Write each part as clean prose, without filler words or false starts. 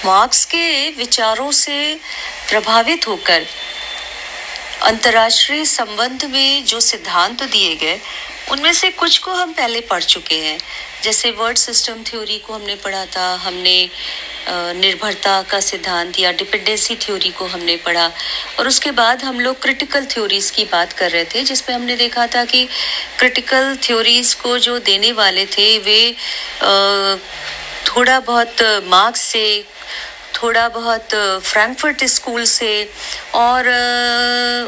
Marks के विचारों से प्रभावित होकर अंतर्राष्ट्रीय संबंध में जो सिद्धांत दिए गए उनमें से कुछ को हम पहले पढ़ चुके हैं। जैसे वर्ड सिस्टम थ्योरी को हमने पढ़ा था, हमने निर्भरता का सिद्धांत या डिपेंडेंसी थ्योरी को हमने पढ़ा, और उसके बाद हम लोग क्रिटिकल थ्योरीज की बात कर रहे थे, जिसमें हमने देखा था कि क्रिटिकल थ्योरीज को जो देने वाले थे वे थोड़ा बहुत मार्क्स से, थोड़ा बहुत फ्रैंकफर्ट स्कूल से और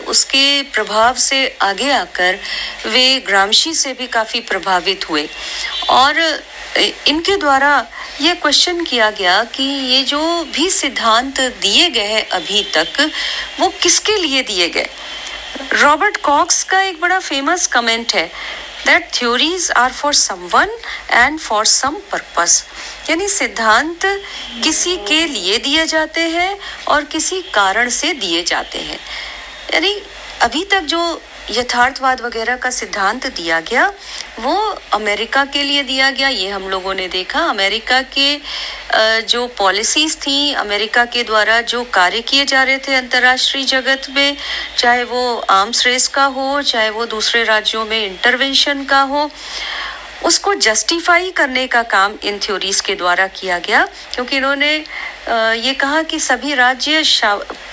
उसके प्रभाव से आगे आकर वे ग्रामशी से भी काफ़ी प्रभावित हुए। और इनके द्वारा ये क्वेश्चन किया गया कि ये जो भी सिद्धांत दिए गए हैं अभी तक, वो किसके लिए दिए गए। रॉबर्ट कॉक्स का एक बड़ा फेमस कमेंट है that theories are for someone and for some purpose, यानी सिद्धांत किसी के लिए दिए जाते हैं और किसी कारण से दिए जाते हैं। यानी अभी तक जो यथार्थवाद वगैरह का सिद्धांत दिया गया वो अमेरिका के लिए दिया गया, ये हम लोगों ने देखा। अमेरिका के जो पॉलिसीज थी, अमेरिका के द्वारा जो कार्य किए जा रहे थे अंतर्राष्ट्रीय जगत में, चाहे वो आर्म्स रेस का हो, चाहे वो दूसरे राज्यों में इंटरवेंशन का हो, उसको जस्टिफाई करने का काम इन थ्योरीज के द्वारा किया गया। क्योंकि इन्होंने ये कहा कि सभी राज्य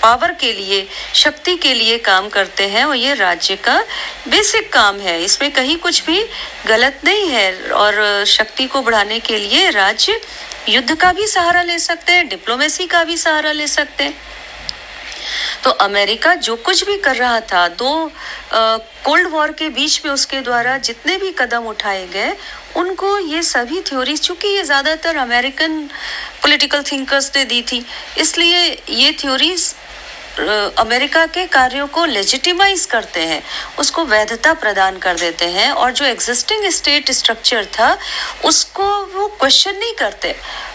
पावर के लिए, शक्ति के लिए काम करते हैं और ये राज्य का बेसिक काम है, इसमें कहीं कुछ भी गलत नहीं है। और शक्ति को बढ़ाने के लिए राज्य युद्ध का भी सहारा ले सकते हैं, डिप्लोमेसी का भी सहारा ले सकते हैं। तो अमेरिका जो कुछ भी कर रहा था, दो कोल्ड वॉर के बीच में उसके द्वारा जितने भी कदम उठाए गए, उनको ये सभी थ्योरीज, चूंकि ये ज़्यादातर अमेरिकन पॉलिटिकल थिंकर्स ने दी थी, इसलिए ये थ्योरीज अमेरिका के कार्यों को लेजिटिमाइज करते हैं, उसको वैधता प्रदान कर देते हैं, और जो एग्जिस्टिंग स्टेट स्ट्रक्चर था उसको वो क्वेश्चन नहीं करते,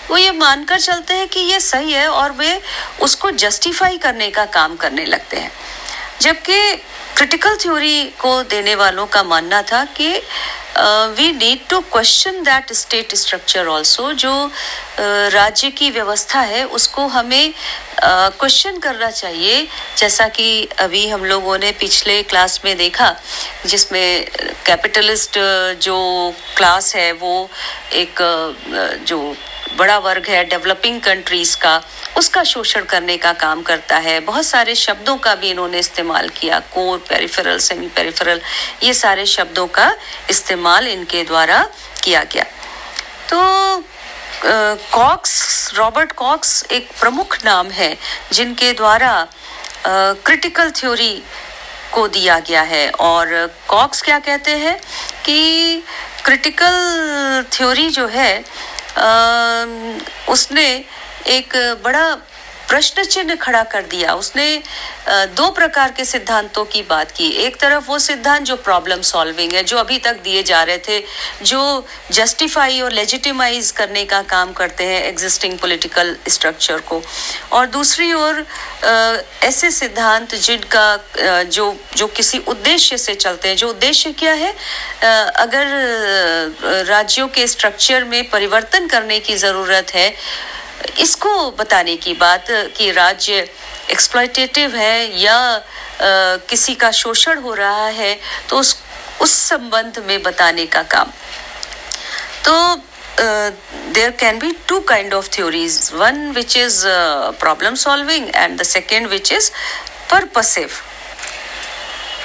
वो ये मानकर चलते हैं कि ये सही है और वे उसको जस्टिफाई करने का काम करने लगते हैं। जबकि क्रिटिकल थ्योरी को देने वालों का मानना था कि we need to question that state structure also, जो राज्य की व्यवस्था है उसको हमें क्वेश्चन करना चाहिए। जैसा कि अभी हम लोगों ने पिछले क्लास में देखा, जिसमें कैपिटलिस्ट जो क्लास है वो एक जो बड़ा वर्ग है डेवलपिंग कंट्रीज का, उसका शोषण करने का काम करता है। बहुत सारे शब्दों का भी इन्होंने इस्तेमाल किया, कोर, पेरिफेरल, सेमी पेरिफेरल, ये सारे शब्दों का इस्तेमाल इनके द्वारा किया गया। तो कॉक्स, रॉबर्ट कॉक्स एक प्रमुख नाम है जिनके द्वारा क्रिटिकल थ्योरी को दिया गया है। और कॉक्स क्या कहते हैं कि क्रिटिकल थ्योरी जो है उसने एक बड़ा प्रश्न चिन्ह खड़ा कर दिया। उसने दो प्रकार के सिद्धांतों की बात की। एक तरफ वो सिद्धांत जो प्रॉब्लम सॉल्विंग है, जो अभी तक दिए जा रहे थे, जो जस्टिफाई और लेजिटिमाइज करने का काम करते हैं एग्जिस्टिंग पॉलिटिकल स्ट्रक्चर को, और दूसरी ओर ऐसे सिद्धांत जिनका जो किसी उद्देश्य से चलते हैं। जो उद्देश्य क्या है, अगर राज्यों के स्ट्रक्चर में परिवर्तन करने की ज़रूरत है, इसको बताने की बात कि राज्य एक्सप्लॉयटेटिव है या किसी का शोषण हो रहा है, तो उस संबंध में बताने का काम। तो there can be two kind of theories, one which is problem solving and the second which is purposive.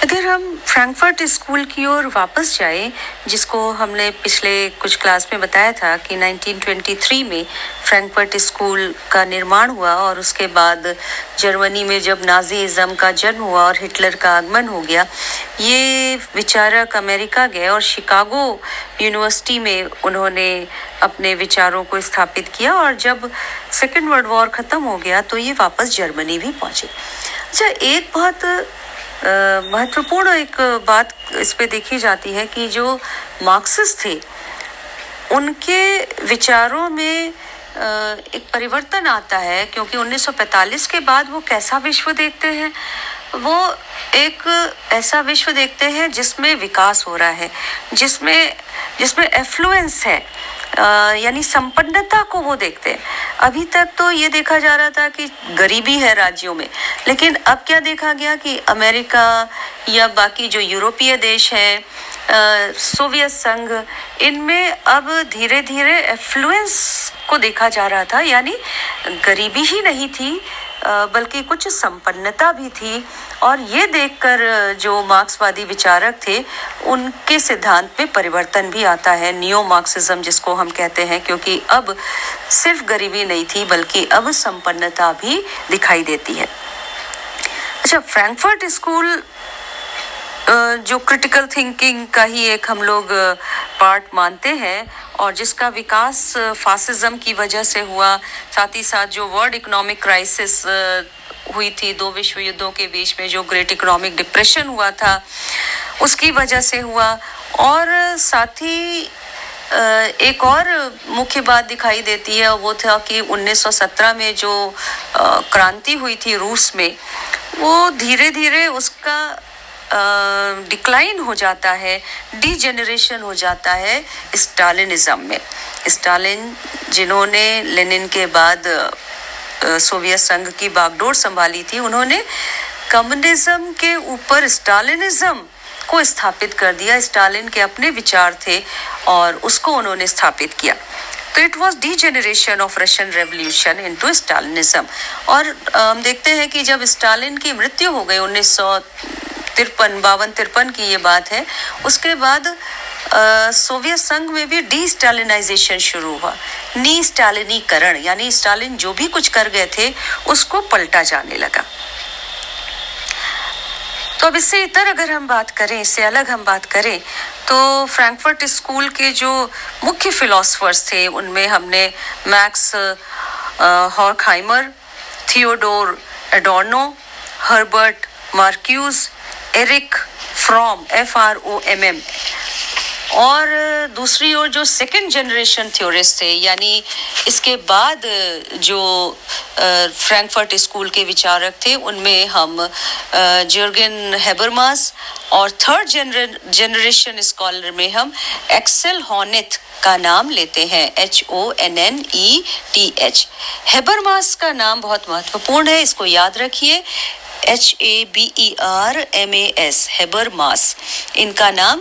अगर हम फ्रैंकफर्ट स्कूल की ओर वापस जाएं, जिसको हमने पिछले कुछ क्लास में बताया था कि 1923 में फ्रैंकफर्ट स्कूल का निर्माण हुआ, और उसके बाद जर्मनी में जब नाजीइज्म का जन्म हुआ और हिटलर का आगमन हो गया, ये विचारक अमेरिका गए और शिकागो यूनिवर्सिटी में उन्होंने अपने विचारों को स्थापित किया। और जब सेकेंड वर्ल्ड वॉर ख़त्म हो गया तो ये वापस जर्मनी भी पहुँचे। अच्छा, एक बहुत महत्वपूर्ण एक बात इस पे देखी जाती है कि जो मार्क्सिस्ट थे उनके विचारों में एक परिवर्तन आता है, क्योंकि 1945 के बाद वो कैसा विश्व देखते हैं, वो एक ऐसा विश्व देखते हैं जिसमें विकास हो रहा है, जिसमें एफ्लुएंस है, यानी संपन्नता को वो देखते हैं। अभी तक तो ये देखा जा रहा था कि गरीबी है राज्यों में, लेकिन अब क्या देखा गया कि अमेरिका या बाकी जो यूरोपीय देश हैं, सोवियत संघ, इनमें अब धीरे धीरे एफ्लुएंस को देखा जा रहा था, यानी गरीबी ही नहीं थी बल्कि कुछ संपन्नता भी थी। और ये देखकर जो मार्क्सवादी विचारक थे उनके सिद्धांत में परिवर्तन भी आता है, नियो मार्क्सिज्म जिसको हम कहते हैं, क्योंकि अब सिर्फ गरीबी नहीं थी बल्कि अब संपन्नता भी दिखाई देती है। अच्छा, फ्रैंकफर्ट स्कूल जो क्रिटिकल थिंकिंग का ही एक हम लोग पार्ट मानते हैं और जिसका विकास फासिज्म की वजह से हुआ, साथ ही साथ जो वर्ल्ड इकोनॉमिक क्राइसिस हुई थी, 2 विश्व युद्धों के बीच में जो ग्रेट इकोनॉमिक डिप्रेशन हुआ था उसकी वजह से हुआ। और साथ ही एक और मुख्य बात दिखाई देती है, वो था कि 1917 में जो क्रांति हुई थी रूस में, वो धीरे धीरे उसका डिक्लाइन हो जाता है, डीजेनरेशन हो जाता है स्टालिनिज्म में। स्टालिन जिन्होंने लेनिन के बाद सोवियत संघ की बागडोर संभाली थी, उन्होंने कम्युनिज्म के ऊपर स्टालिनिज्म को स्थापित कर दिया। स्टालिन के अपने विचार थे और उसको उन्होंने स्थापित किया। तो it was degeneration of Russian revolution into Stalinism. और हम देखते हैं कि जब स्टालिन की मृत्यु हो गई 1953 की ये बात है, उसके बाद सोवियत संघ में भी डी स्टालिनाइजेशन शुरू हुआ, नी स्टालिनीकरण, यानी स्टालिन जो भी कुछ कर गए थे उसको पलटा जाने लगा। तो अब इससे इतर अगर हम बात करें, इससे अलग हम बात करें, तो फ्रैंकफर्ट स्कूल के जो मुख्य फिलोसफर्स थे उनमें हमने Max Horkheimer, Theodor Adorno, Herbert Marcuse, Erich Fromm FROMM, और दूसरी ओर जो सेकेंड जनरेशन थ्योरिस्ट थे, यानी इसके बाद जो फ्रैंकफर्ट स्कूल के विचारक थे, उनमें हम जर्गन हेबरमास, और थर्ड जनरेशन स्कॉलर में हम एक्सेल हॉनेथ का नाम लेते हैं, HONNETH। हेबरमास का नाम बहुत महत्वपूर्ण है, इसको याद रखिए, HABERMAS, हेबरमास। इनका नाम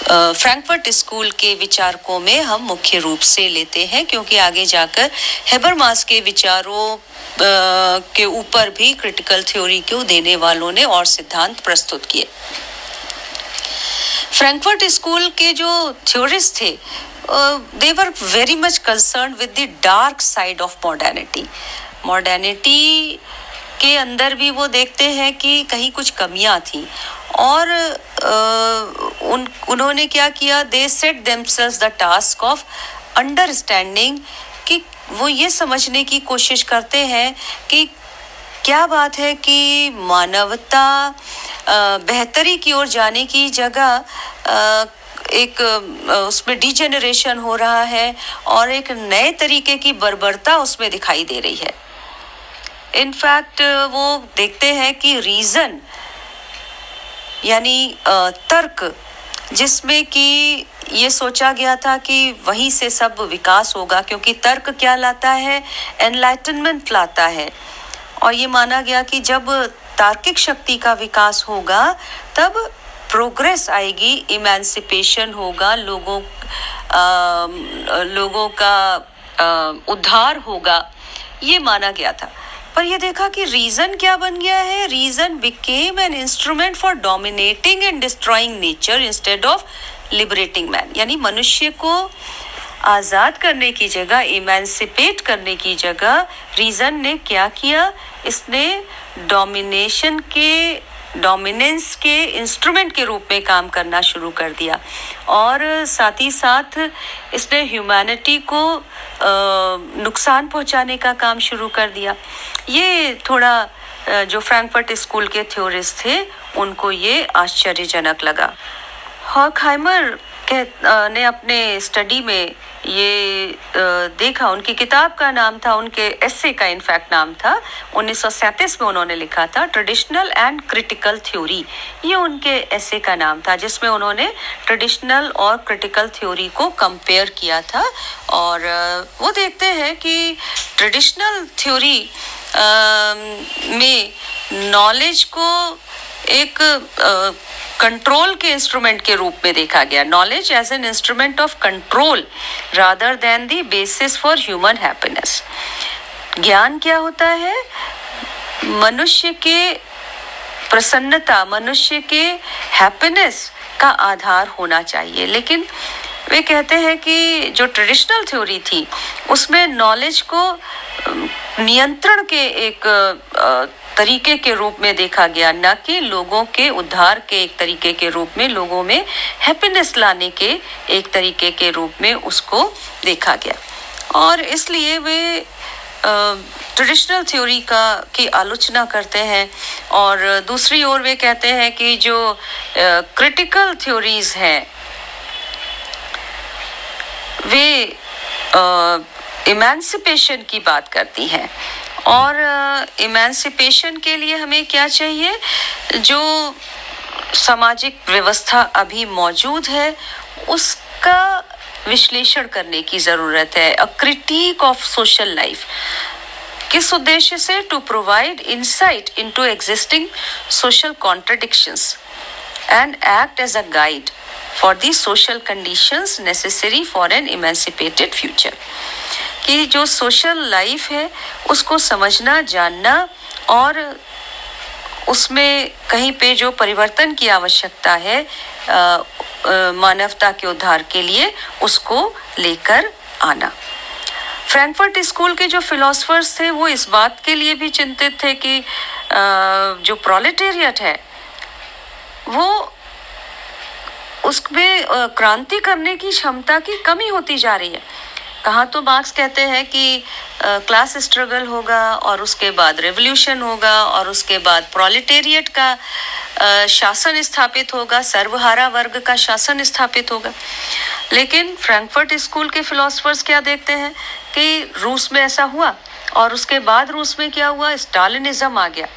फ्रैंकफर्ट स्कूल के विचारकों में हम मुख्य रूप से लेते हैं, क्योंकि आगे जाकर हेबरमास के विचारों के ऊपर भी क्रिटिकल थ्योरी को देने वालों ने और सिद्धांत प्रस्तुत किए। फ्रैंकफर्ट स्कूल के जो थ्योरिस्ट थे, they were very much concerned with the dark side of modernity। Modernity के अंदर भी वो देखते हैं कि कहीं कुछ कमियां थी, और उन्होंने क्या किया, they set themselves the task of understanding, कि वो ये समझने की कोशिश करते हैं कि क्या बात है कि मानवता बेहतरी की ओर जाने की जगह एक उसमें डिजेनरेशन हो रहा है और एक नए तरीके की बर्बरता उसमें दिखाई दे रही है। इनफैक्ट वो देखते हैं कि रीजन, यानी तर्क, जिसमें कि ये सोचा गया था कि वहीं से सब विकास होगा, क्योंकि तर्क क्या लाता है, एनलाइटनमेंट लाता है, और ये माना गया कि जब तार्किक शक्ति का विकास होगा तब प्रोग्रेस आएगी, इमेंसिपेशन होगा, लोगों का उद्धार होगा, ये माना गया था। पर ये देखा कि रीजन क्या बन गया है, reason became an instrument for dominating and destroying nature instead of liberating man. यानी मनुष्य को आज़ाद करने की जगह, इमेंसिपेट करने की जगह, रीजन ने क्या किया, इसने डोमिनेंस के इंस्ट्रूमेंट के रूप में काम करना शुरू कर दिया, और साथ ही साथ इसने ह्यूमैनिटी को नुकसान पहुंचाने का काम शुरू कर दिया। ये थोड़ा जो फ्रैंकफर्ट स्कूल के थ्योरिस्ट थे उनको ये आश्चर्यजनक लगा। हॉर्खहाइमर ने अपने स्टडी में ये देखा, उनकी किताब का नाम था, उनके एसे का इनफैक्ट नाम था, 1937 में उन्होंने लिखा था ट्रेडिशनल एंड क्रिटिकल थ्योरी। ये उनके एसे का नाम था जिसमें उन्होंने ट्रेडिशनल और क्रिटिकल थ्योरी को कंपेयर किया था। और वो देखते हैं कि ट्रेडिशनल थ्योरी में नॉलेज को एक कंट्रोल के इंस्ट्रूमेंट के रूप में देखा गया, knowledge as an instrument of control rather than the basis for human happiness. ज्ञान क्या होता है? मनुष्य के प्रसन्नता, मनुष्य के हैप्पीनेस का आधार होना चाहिए। लेकिन वे कहते हैं कि जो ट्रेडिशनल थ्योरी थी उसमें नॉलेज को नियंत्रण के एक तरीके के रूप में देखा गया, न कि लोगों के उद्धार के एक तरीके के रूप में, लोगों में हैप्पीनेस लाने के एक तरीके के रूप में उसको देखा गया। और इसलिए वे ट्रेडिशनल थ्योरी की आलोचना करते हैं। और दूसरी ओर वे कहते हैं कि जो क्रिटिकल थ्योरीज हैं वे इमेंसिपेशन की बात करती हैं। और इमेंसिपेशन के लिए हमें क्या चाहिए? जो सामाजिक व्यवस्था अभी मौजूद है उसका विश्लेषण करने की ज़रूरत है। A critique of social life, किस उद्देश्य से? To provide insight into existing social contradictions and act as a guide for the social conditions necessary for an emancipated future. कि जो सोशल लाइफ है उसको समझना, जानना और उसमें कहीं पे जो परिवर्तन की आवश्यकता है मानवता के उद्धार के लिए, उसको लेकर आना। फ्रैंकफर्ट स्कूल के जो फिलोसफर्स थे वो इस बात के लिए भी चिंतित थे कि जो प्रोलेटेरिएट है वो उसमें क्रांति करने की क्षमता की कमी होती जा रही है। कहाँ तो मार्क्स कहते हैं कि क्लास स्ट्रगल होगा और उसके बाद रेवोल्यूशन होगा और उसके बाद प्रोलेटेरिएट का शासन स्थापित होगा, सर्वहारा वर्ग का शासन स्थापित होगा। लेकिन फ्रैंकफर्ट स्कूल के फिलोसफर्स क्या देखते हैं कि रूस में ऐसा हुआ और उसके बाद रूस में क्या हुआ? स्टालिनिज्म आ गया।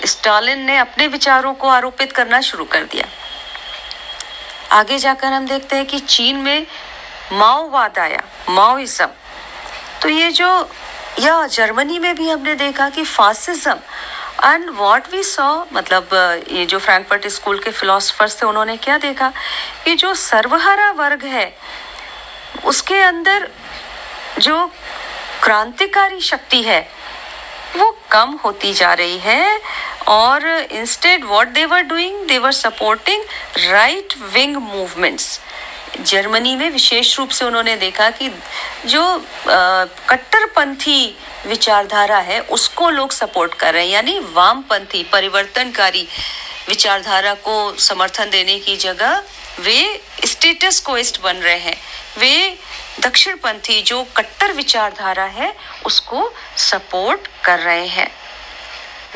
स्टालिन ने अपने विचारों को आरोपित करना शुरू कर दिया। आगे जाकर हम देखते हैं कि चीन में माओवाद आया, माओइज्म। तो ये जो, या जर्मनी में भी हमने देखा कि fascism. And what we saw, मतलब ये जो फ्रैंकफर्ट स्कूल के फिलोसफर्स थे उन्होंने क्या देखा कि जो सर्वहारा वर्ग है उसके अंदर जो क्रांतिकारी शक्ति है वो कम होती जा रही है। और instead what they were doing, they were supporting right wing movements. Germany में विशेष रूप से उन्होंने देखा कि जो कट्टरपंथी विचारधारा है उसको लोग सपोर्ट कर रहे हैं, यानी वामपंथी परिवर्तनकारी विचारधारा को समर्थन देने की जगह वे स्टेटस कोइस्ट बन रहे हैं। वे दक्षिणपंथी जो कट्टर विचारधारा है उसको सपोर्ट कर रहे हैं।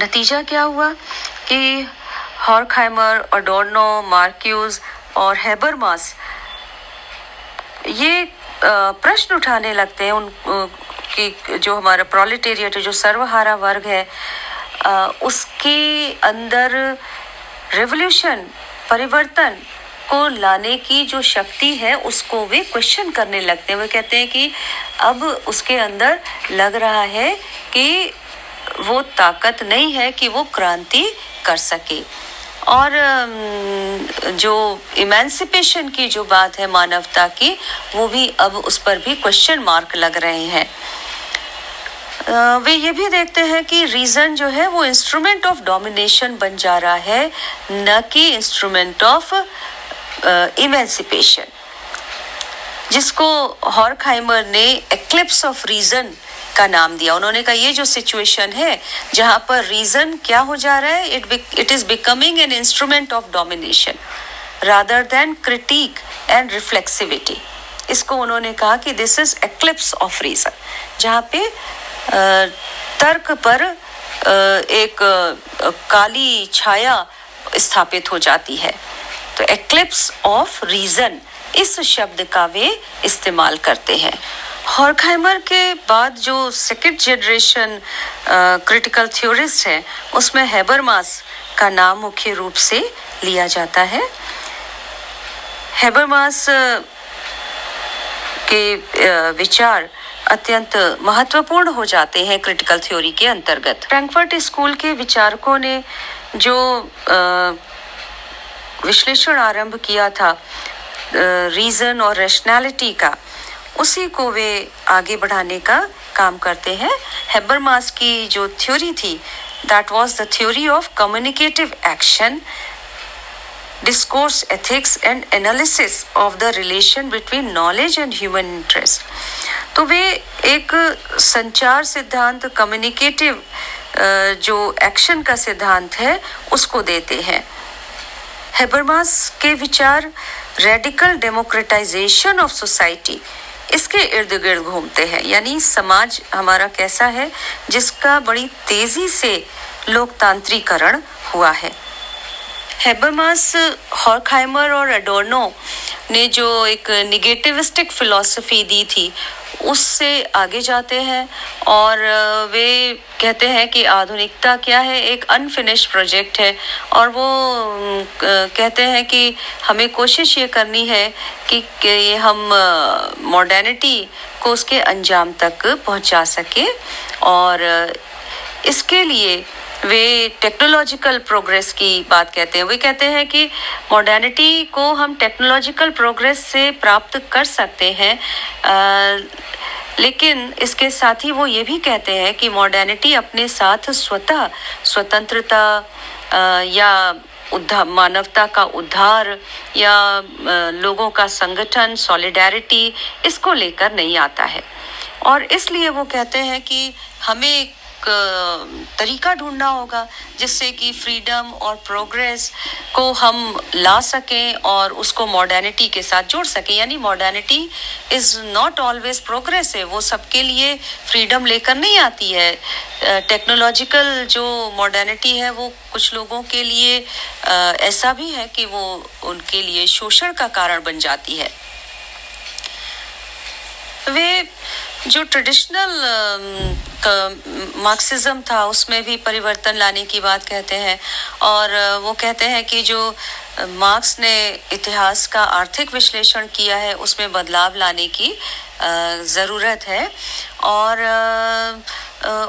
नतीजा क्या हुआ कि हॉर्खहाइमर, अडोर्नो, मार्क्यूज और हेबरमास ये प्रश्न उठाने लगते हैं उन कि जो हमारा प्रोलेटेरिएट, जो सर्वहारा वर्ग है, उसके अंदर रेवोल्यूशन, परिवर्तन को लाने की जो शक्ति है उसको वे क्वेश्चन करने लगते हैं। वे कहते हैं कि अब उसके अंदर लग रहा है कि वो ताकत नहीं है कि वो क्रांति कर सके। और जो इमेंसिपेशन की जो बात है मानवता की, वो भी अब उस पर भी क्वेश्चन मार्क लग रहे हैं। वे ये भी देखते हैं कि रीजन जो है वो इंस्ट्रूमेंट ऑफ डोमिनेशन बन जा रहा है, न कि इंस्ट्रूमेंट ऑफ इमेंसिपेशन, जिसको हॉर्खहाइमर ने एक्लिप्स ऑफ रीजन का नाम दिया। उन्होंने कहा ये जो सिचुएशन है जहां पर रीजन क्या हो जा रहा है, it is becoming an instrument of domination rather than critique and reflexivity. इसको उन्होंने कहा कि this is eclipse of reason, जहां पे तर्क पर एक काली छाया स्थापित हो जाती है। तो एक्लिप्स ऑफ रीजन इस शब्द का वे इस्तेमाल करते हैं। हॉर्खहाइमर के बाद जो सेकंड जनरेशन क्रिटिकल थ्योरिस्ट है, उसमें हैबरमास का नाम मुख्य रूप से लिया जाता है। हैबरमास के विचार अत्यंत महत्वपूर्ण हो जाते हैं क्रिटिकल थ्योरी के अंतर्गत। फ्रैंकफर्ट स्कूल के विचारकों ने जो विश्लेषण आरंभ किया था रीजन और रैशनैलिटी का, उसी को वे आगे बढ़ाने का काम करते हैं। हैबरमास की जो थ्योरी थी, that was the theory of communicative action, discourse ethics and analysis of the relation between knowledge and human interest. तो वे एक संचार सिद्धांत, कम्युनिकेटिव जो एक्शन का सिद्धांत है, उसको देते हैं। हैबरमास के विचार रेडिकल डेमोक्रेटाइजेशन ऑफ सोसाइटी, इसके इर्द गिर्द घूमते हैं, यानी समाज हमारा कैसा है जिसका बड़ी तेजी से लोकतांत्रिकरण हुआ है। हैबरमास, हॉर्खहाइमर और एडोर्नो ने जो एक निगेटिविस्टिक फिलॉसफी दी थी, उससे आगे जाते हैं और वे कहते हैं कि आधुनिकता क्या है, एक अनफिनिश्ड प्रोजेक्ट है, और वो कहते हैं कि हमें कोशिश ये करनी है कि हम मॉडर्निटी को उसके अंजाम तक पहुंचा सके, और इसके लिए वे टेक्नोलॉजिकल प्रोग्रेस की बात कहते हैं। वे कहते हैं कि मॉडर्निटी को हम टेक्नोलॉजिकल प्रोग्रेस से प्राप्त कर सकते हैं, लेकिन इसके साथ ही वो ये भी कहते हैं कि मॉडर्निटी अपने साथ स्वतः स्वतंत्रता या मानवता का उद्धार या लोगों का संगठन, सॉलिडैरिटी, इसको लेकर नहीं आता है। और इसलिए वो कहते हैं कि हमें तरीका ढूंढना होगा जिससे कि फ्रीडम और प्रोग्रेस को हम ला सकें और उसको मॉडर्निटी के साथ जोड़ सकें। यानी modernity is not always progressive, वो सबके लिए फ्रीडम लेकर नहीं आती है। टेक्नोलॉजिकल जो मॉडर्निटी है वो कुछ लोगों के लिए ऐसा भी है कि वो उनके लिए शोषण का कारण बन जाती है। वे जो ट्रेडिशनल मार्क्सिज्म था उसमें भी परिवर्तन लाने की बात कहते हैं, और वो कहते हैं कि जो मार्क्स ने इतिहास का आर्थिक विश्लेषण किया है उसमें बदलाव लाने की ज़रूरत है, और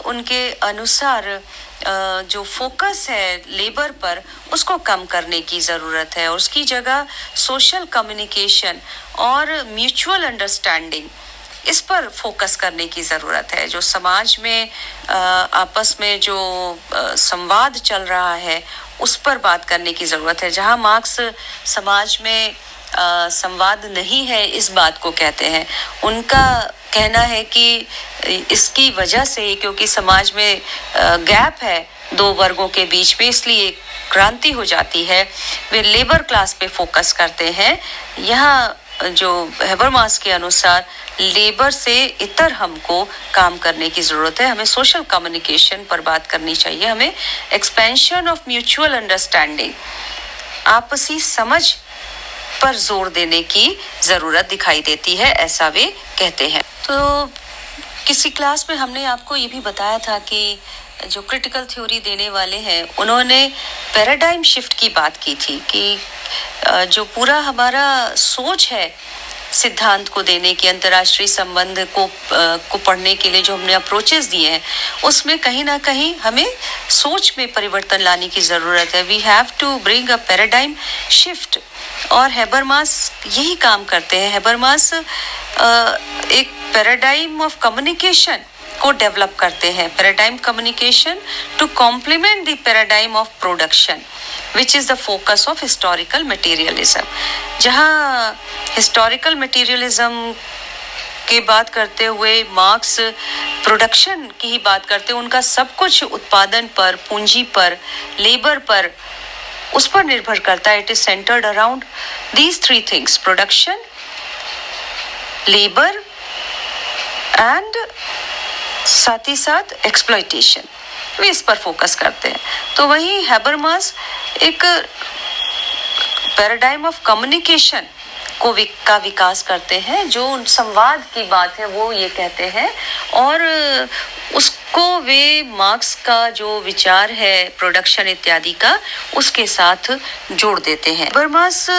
उनके अनुसार जो फोकस है लेबर पर, उसको कम करने की ज़रूरत है, और उसकी जगह सोशल कम्युनिकेशन और म्यूचुअल अंडरस्टैंडिंग, इस पर फोकस करने की ज़रूरत है। जो समाज में आपस में जो संवाद चल रहा है उस पर बात करने की ज़रूरत है। जहां मार्क्स समाज में संवाद नहीं है इस बात को कहते हैं, उनका कहना है कि इसकी वजह से, क्योंकि समाज में गैप है दो वर्गों के बीच में, इसलिए क्रांति हो जाती है। वे लेबर क्लास पे फोकस करते हैं। यहाँ जो हैबरमास के अनुसार लेबर से इतर हमको काम करने की ज़रूरत है, हमें सोशल कम्युनिकेशन पर बात करनी चाहिए, हमें एक्सपेंशन ऑफ म्यूचुअल अंडरस्टैंडिंग, आपसी समझ पर जोर देने की ज़रूरत दिखाई देती है, ऐसा वे कहते हैं। तो किसी क्लास में हमने आपको ये भी बताया था कि जो क्रिटिकल थ्योरी देने वाले हैं उन्होंने पैराडाइम शिफ्ट की बात की थी कि जो पूरा हमारा सोच है सिद्धांत को देने की, अंतर्राष्ट्रीय संबंध को पढ़ने के लिए जो हमने अप्रोचेस दिए हैं उसमें कहीं ना कहीं हमें सोच में परिवर्तन लाने की ज़रूरत है। We have to bring a paradigm shift, और हैबरमास यही काम करते हैं। हैबरमास एक पैराडाइम ऑफ कम्युनिकेशन को डेवलप करते हैं, paradigm communication to complement the paradigm of production which is the focus of historical materialism. जहाँ हिस्टोरिकल मटेरियलिज्म की बात करते हुए मार्क्स प्रोडक्शन की ही बात करते हैं, उनका सब कुछ उत्पादन पर, पूंजी पर, लेबर पर, उस पर निर्भर करता है। It is centred around these three things, production, labour and साथ ही साथ एक्सप्लॉयटेशन, वे इस पर फोकस करते हैं। तो वहीं हैबरमास एक पैराडाइम ऑफ कम्युनिकेशन का विकास करते हैं, जो संवाद की बात है वो ये कहते हैं, और उसको वे मार्क्स का जो विचार है प्रोडक्शन इत्यादि का उसके साथ जोड़ देते हैं। हबरमास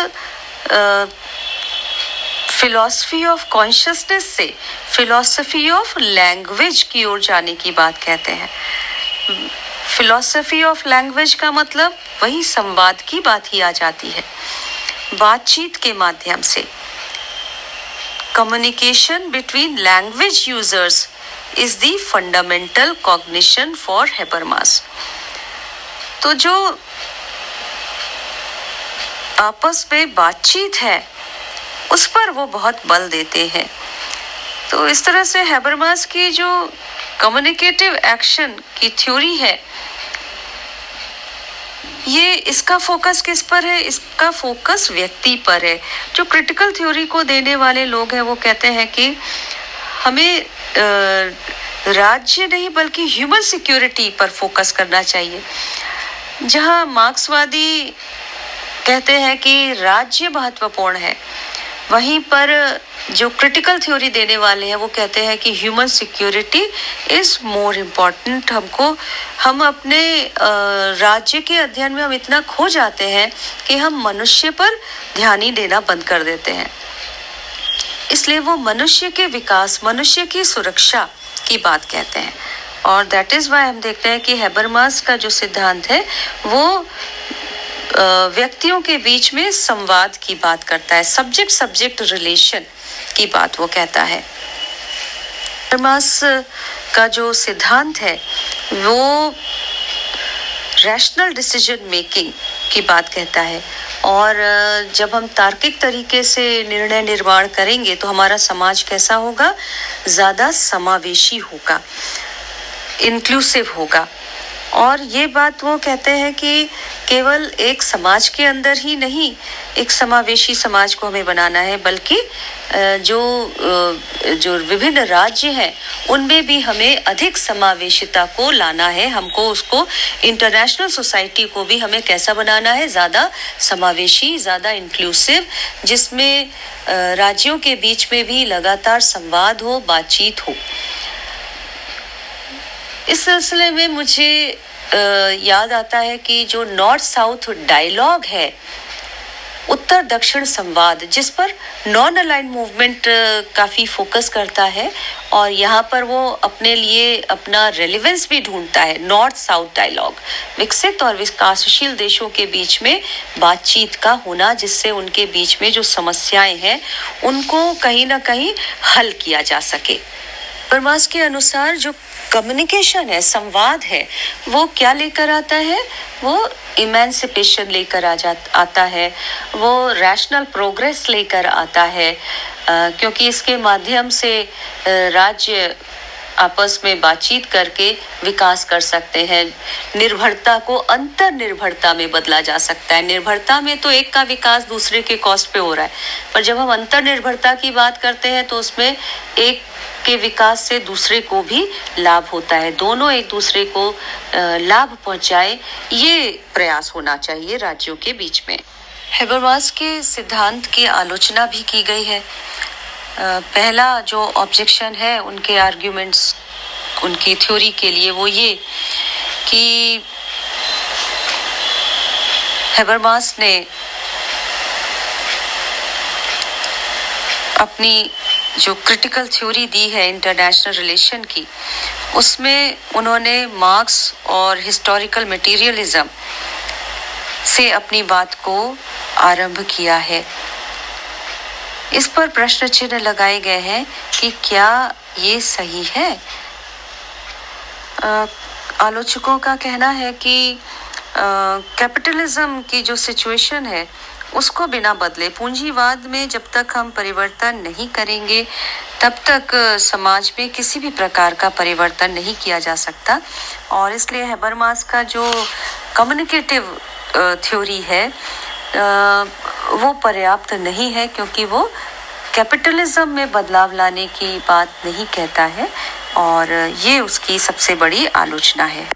फिलॉसफी ऑफ कॉन्शियसनेस से फिलॉसफी ऑफ लैंग्वेज की ओर जाने की बात कहते हैं। फिलॉसफी ऑफ लैंग्वेज का मतलब वही संवाद की बात ही आ जाती है। बातचीत के माध्यम से communication between language users is the fundamental cognition for Habermas. तो जो आपस में बातचीत है उस पर वो बहुत बल देते हैं। तो इस तरह से हेबरमास की जो कम्युनिकेटिव एक्शन की थ्योरी है, ये इसका फोकस किस पर है? इसका फोकस व्यक्ति पर है। जो क्रिटिकल थ्योरी को देने वाले लोग हैं वो कहते हैं कि हमें राज्य नहीं बल्कि ह्यूमन सिक्योरिटी पर फोकस करना चाहिए। जहां मार्क्सवादी कहते हैं कि राज्य महत्वपूर्ण है, वहीं पर जो क्रिटिकल थ्योरी देने वाले हैं वो कहते हैं कि human security is more important. हम अपने राज्य के अध्ययन में हम इतना खो जाते हैं कि हम मनुष्य पर ध्यान ही देना बंद कर देते हैं। इसलिए वो मनुष्य के विकास, मनुष्य की सुरक्षा की बात कहते हैं। और दैट इज वाई हम देखते हैं कि हेबरमास का जो सिद्धांत है वो व्यक्तियों के बीच में संवाद की बात करता है, सब्जेक्ट सब्जेक्ट रिलेशन की बात वो कहता है। हेबरमास का जो सिद्धांत है वो रैशनल डिसीजन मेकिंग की बात कहता है, और जब हम तार्किक तरीके से निर्णय निर्माण करेंगे तो हमारा समाज कैसा होगा? ज़्यादा समावेशी होगा, इंक्लूसिव होगा। और ये बात वो कहते हैं कि केवल एक समाज के अंदर ही नहीं एक समावेशी समाज को हमें बनाना है, बल्कि जो विभिन्न राज्य हैं उनमें भी हमें अधिक समावेशिता को लाना है। हमको उसको इंटरनेशनल सोसाइटी को भी हमें कैसा बनाना है? ज़्यादा समावेशी, ज़्यादा इंक्लूसिव, जिसमें राज्यों के बीच में भी लगातार संवाद हो, बातचीत हो। इस सिलसिले में मुझे याद आता है कि जो नॉर्थ साउथ डायलॉग है, उत्तर दक्षिण संवाद, जिस पर नॉन अलाइंड मूवमेंट काफ़ी फोकस करता है और यहाँ पर वो अपने लिए अपना रेलेवेंस भी ढूंढता है। नॉर्थ साउथ डायलॉग, विकसित और विकासशील देशों के बीच में बातचीत का होना, जिससे उनके बीच में जो समस्याएं हैं उनको कहीं ना कहीं हल किया जा सके। हेबरमास के अनुसार जो कम्युनिकेशन है, संवाद है, वो क्या लेकर आता है? वो इमेंसिपेशन लेकर आता है, वो रैशनल प्रोग्रेस लेकर आता है, क्योंकि इसके माध्यम से राज्य आपस में बातचीत करके विकास कर सकते हैं। निर्भरता को अंतर निर्भरता में बदला जा सकता है। निर्भरता में तो एक का विकास दूसरे के कॉस्ट पे हो रहा है, पर जब हम अंतर निर्भरता की बात करते हैं तो उसमें एक के विकास से दूसरे को भी लाभ होता है। दोनों एक दूसरे को लाभ पहुंचाए, ये प्रयास होना चाहिए राज्यों के बीच में। हेबरमास के सिद्धांत की आलोचना भी की गई है। पहला जो ऑब्जेक्शन है उनके आर्ग्यूमेंट्स, उनकी थ्योरी के लिए, वो ये कि हेबरमास ने अपनी जो क्रिटिकल थ्योरी दी है इंटरनेशनल रिलेशन की, उसमें उन्होंने मार्क्स और हिस्टोरिकल मटेरियलिज्म से अपनी बात को आरंभ किया है। इस पर प्रश्न चिन्ह लगाए गए हैं कि क्या ये सही है। आलोचकों का कहना है कि कैपिटलिज्म की जो सिचुएशन है उसको बिना बदले, पूंजीवाद में जब तक हम परिवर्तन नहीं करेंगे तब तक समाज में किसी भी प्रकार का परिवर्तन नहीं किया जा सकता। और इसलिए हेबरमास का जो कम्युनिकेटिव थ्योरी है वो पर्याप्त नहीं है, क्योंकि वो कैपिटलिज्म में बदलाव लाने की बात नहीं कहता है, और ये उसकी सबसे बड़ी आलोचना है।